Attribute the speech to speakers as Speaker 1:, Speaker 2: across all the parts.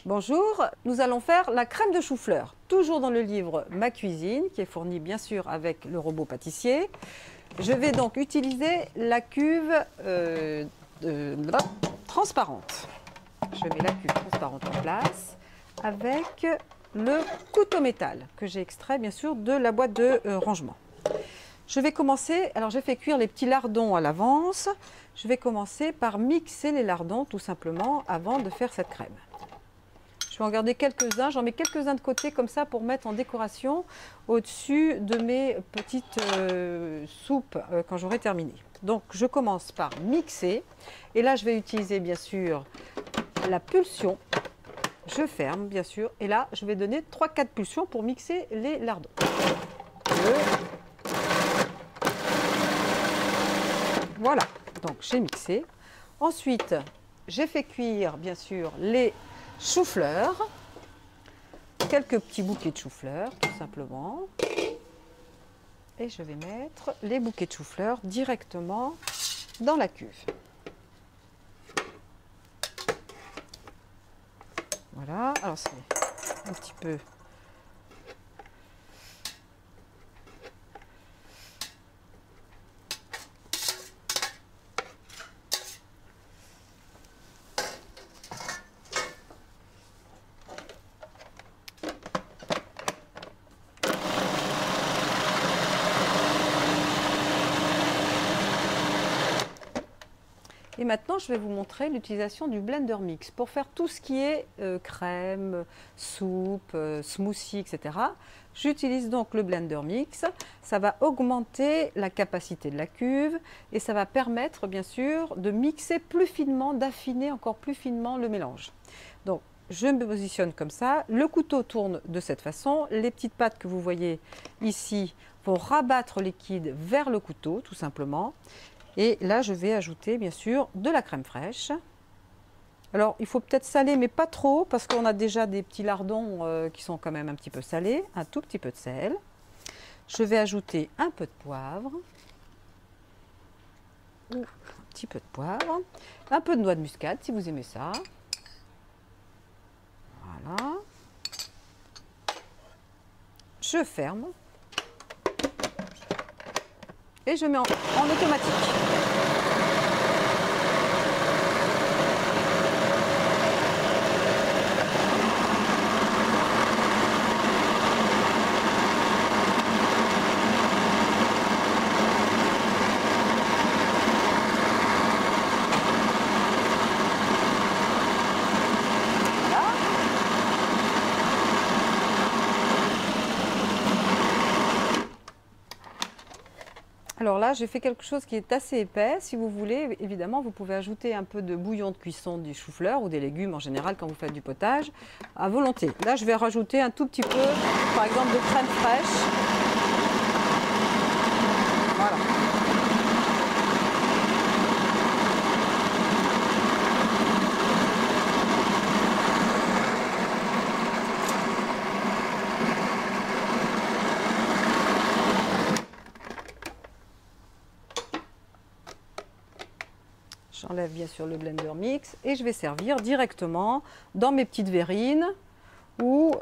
Speaker 1: Bonjour, nous allons faire la crème de chou-fleur, toujours dans le livre Ma cuisine, qui est fourni bien sûr avec le robot pâtissier. Je vais donc utiliser la cuve transparente. Je mets la cuve transparente en place avec le couteau métal que j'ai extrait bien sûr de la boîte de rangement. Je vais commencer, alors j'ai fait cuire les petits lardons à l'avance. Je vais commencer par mixer les lardons tout simplement avant de faire cette crème. Je vais en garder quelques-uns, j'en mets quelques-uns de côté comme ça pour mettre en décoration au-dessus de mes petites soupes quand j'aurai terminé. Donc je commence par mixer et là je vais utiliser bien sûr la pulsion. Je ferme bien sûr et là je vais donner 3-4 pulsions pour mixer les lardons. Voilà, donc j'ai mixé. Ensuite, j'ai fait cuire bien sûr les chou-fleur, quelques petits bouquets de chou-fleur tout simplement. Et je vais mettre les bouquets de chou-fleur directement dans la cuve. Voilà, alors c'est un petit peu... Et maintenant, je vais vous montrer l'utilisation du blender mix pour faire tout ce qui est crème, soupe, smoothie, etc. J'utilise donc le blender mix. Ça va augmenter la capacité de la cuve et ça va permettre, bien sûr, de mixer plus finement, d'affiner encore plus finement le mélange. Donc, je me positionne comme ça. Le couteau tourne de cette façon. Les petites pattes que vous voyez ici vont rabattre le liquide vers le couteau, tout simplement. Et là, je vais ajouter, bien sûr, de la crème fraîche. Alors, il faut peut-être saler, mais pas trop, parce qu'on a déjà des petits lardons qui sont quand même un petit peu salés. Un tout petit peu de sel. Je vais ajouter un peu de poivre. Un petit peu de poivre. Un peu de noix de muscade, si vous aimez ça. Voilà. Je ferme. Et je mets en automatique. Alors là, j'ai fait quelque chose qui est assez épais. Si vous voulez, évidemment, vous pouvez ajouter un peu de bouillon de cuisson du chou-fleur ou des légumes en général quand vous faites du potage, à volonté. Là, je vais rajouter un tout petit peu, par exemple, de crème fraîche. Voilà. J'enlève bien sûr le blender mix et je vais servir directement dans mes petites verrines ou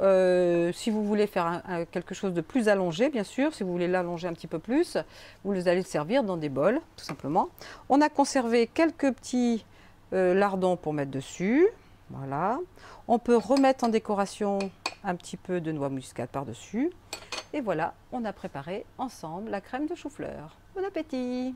Speaker 1: si vous voulez faire quelque chose de plus allongé, bien sûr, si vous voulez l'allonger un petit peu plus, vous allez le servir dans des bols, tout simplement. On a conservé quelques petits lardons pour mettre dessus. Voilà. On peut remettre en décoration un petit peu de noix muscade par-dessus. Et voilà, on a préparé ensemble la crème de chou-fleur. Bon appétit!